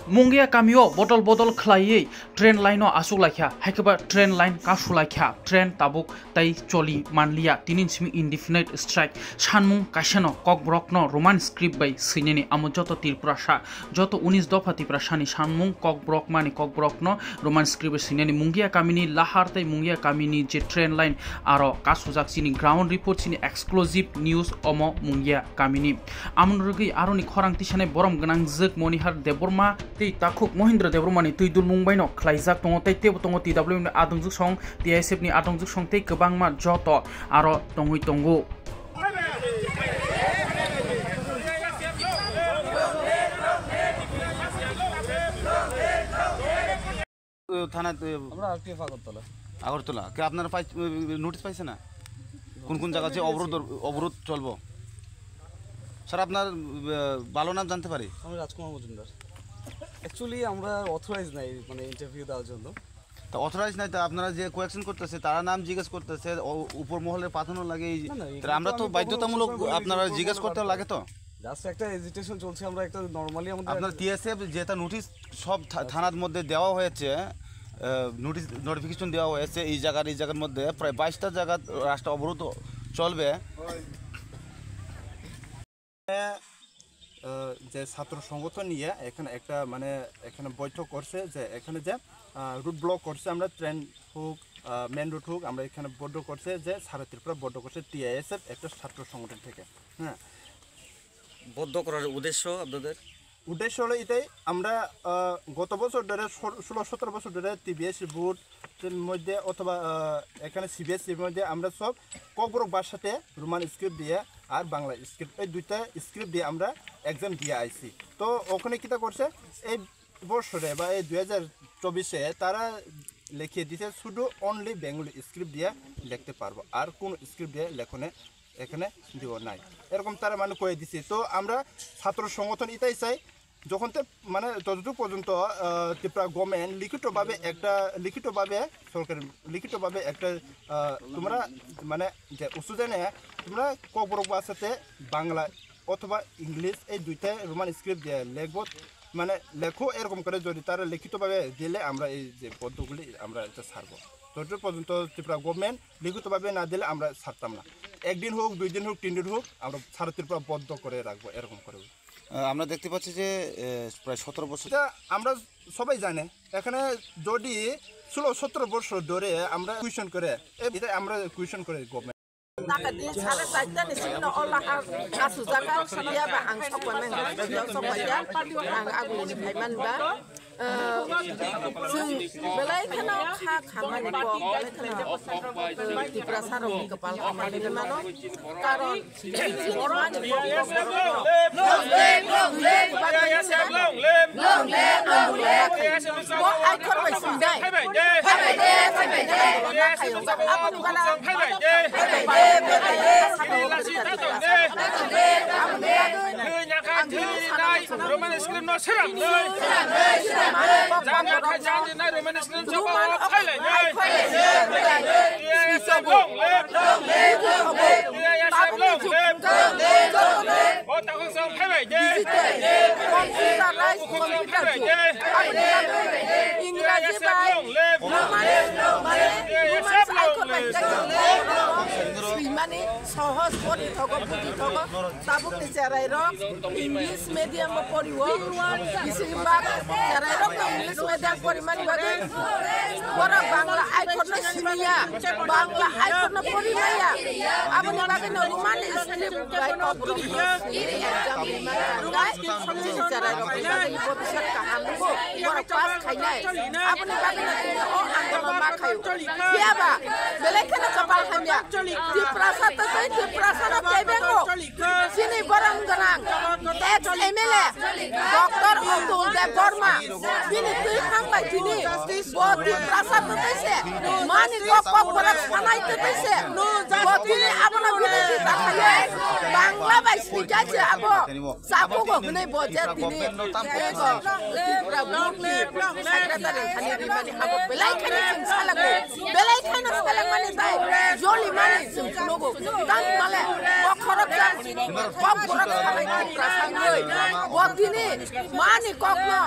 Mungia kamio botol khlaiye train line no asu laikha haikaba train line ka sulaikha train tabuk tai choli manlia tinin simi indefinite strike sanmung kaisano kokbrok no roman script by sineni amo joto tirprasha joto 19 দফা tirprashani sanmung kokbrok mani kokbrok no roman script sineni mungia kamini lahar tai mungia kamini je train line aro kasujak sini ground report sini exclusive news omo mungia kamini amunrugi aroni khorang tisane borom gnang jek monihar deborma tei takuk Mohindra Debormani tuidul mungbai no khlaijak tongo tei tebo tongo TWM ni adungjuk song TSF ni adungjuk song tei kwbangma joto aro tongui tongo থানা আমরা RPF Agartala কে আপনারা notice পাইছে না কোন কোন জায়গা আছে অবরোধ চলবো স্যার আপনার ভালো নাম জানতে পারি আমি রাজকুমার মজুমদার অ্যাকচুয়ালি আমরা অথরাইজ নাই মানে ইন্টারভিউ দেওয়ার জন্য তা অথরাইজ নাই তা আপনারা যে কোয়েকশন করতেছে তারা নাম জিজ্ঞেস করতেছে উপর মহলের পাঠানো লাগে আমরা তো বাধ্যতামূলক আপনারা জিজ্ঞেস করতে লাগে তো জাস্ট একটা হেজিটেশন চলছে আমরা একটা নরমালি আমাদের আপনার টিএসএফ যেটা নোটিশ সব থানার মধ্যে দেওয়া হয়েছে নোটিশ নোটিফিকেশন দেওয়া হয়েছে এই জায়গার মধ্যে প্রায় 22টা জায়গা রাস্তা অবরোধ চলবে যে ছাত্র সংগঠন নিয়ে এখানে একটা মানে এখানে বৈঠক করছে যে এখানে যে রুট ব্লক করছে আমরা ট্রেন হোক মেন রুট হোক আমরা এখানে বদ্ধ করছে যে সারা ত্রিপুরা বদ্ধ করছে টিআইএসএফ একটা ছাত্র সংগঠন থেকে হ্যাঁ বদ্ধ করার উদ্দেশ্য আপনাদের উদ্দেশ্য হলো এটাই আমরা গত বছর ধরে 16-17 বছর ধরে টিবিএসসি বোর্ডের মধ্যে অথবা এখানে সিবিএসসির মধ্যে আমরা সব ককবরক ভাষাতে রোমান স্ক্রিপ্ট দিয়ে আর বাংলা স্ক্রিপ্ট এই দুইটা স্ক্রিপ্ট দিয়ে আমরা এক্সাম দিয়ে আইছি তো ওখানে কিটা করছে এই বছরে বা এই 2024-এ তারা লিখিয়ে দিতে শুধু অনলি বেঙ্গলি স্ক্রিপ্ট দিয়ে লিখতে পারবো আর কোন স্ক্রিপ্ট দিয়ে লেখনে এখানে দিব নাই এরকম তারা মানে কয়ে দিছে তো আমরা ছাত্র সংগঠন এটাই চাই যখন মানে ততটুকু পর্যন্ত ত্রিপুরা গভর্নমেন্ট লিখিতভাবে সরকার লিখিতভাবে একটা তোমরা মানে যে উচ্চজনে তোমরা ককবরক ভাষাতে বাংলা অথবা ইংলিশ এই দুইটা রোমান স্ক্রিপ্ট দিয়ে লিখব মানে লেখো এরকম করে যদি তারা লিখিতভাবে দিলে আমরা এই যে পদ্ধতিগুলি আমরা এটা ছাড়বো ততটুকু পর্যন্ত ত্রিপুরা গভর্নমেন্ট লিখিতভাবে না দিলে আমরা ছাড়তাম না একদিন হোক 2 দিন হোক 3 দিন হোক আমরা সারা ত্রিপুরা বদ্ধ করে রাখবো এরকম করে আমরা দেখতে পাচ্ছি যে প্রায় 17 বছর আমরা সবাই জানে এখানে যদি 16-17 বছর ধরে আমরা কুয়েশন করে এটা আমরা কুয়েশন করে government Nakadi cara saja di sini olah kasus jaga dia bah ang sopan yang sopan ya ang aku ini payman bahซึ่งเวลาขณะข้าขมันก็เวลาขณะที่ประสาทของกระเป๋าของมันนี่มันการอนที่มันลงว่าไอ้คนไปสิ่งใดRoman script no seramเลยจานยาไทยจานในโรมันสคริปต์ชาวบ้านไทยเลยเสียบลงเลยเสียบลงเลยโอ้ตาคงส่งไทยเลยคนที่จะไล่คนที่จะถูกอิงราจีไปโรมันเสียบลงเลยSwimani sahos pori thogo puti thogo tabuk ni cerai rok English medium pori wo isi bag cerai rok English medium pori mani bagi orang Bangla icon na simia Bangla icon na pori maya apa ni bagi no rumani script by kopri ini exam di mana cerai rok bagi ibu besar kahamku orang pas kayaknya apa ni bagi nanti oh antara makai siapa belakang kapal hanya di prasat tadi di prasat kebengo sini barang gerang ex MLA Dr. Abdul Deborma sini tuh hambai sini buat di prasat tadi se mani kok berak panai tadi se buat ini apa nabi ini tak Bangla baik sini aja apa sapu kok ini buat jadi ini Sagra Bukli, Secretary Khaniri Mani Abo, Belai Khanin Salago, Belai Khan of Salamani Dai, Jolly Mani Logo, Dan Male, Kokoraka, Kokoraka, Prasangoi, Wagini, Mani Kokno,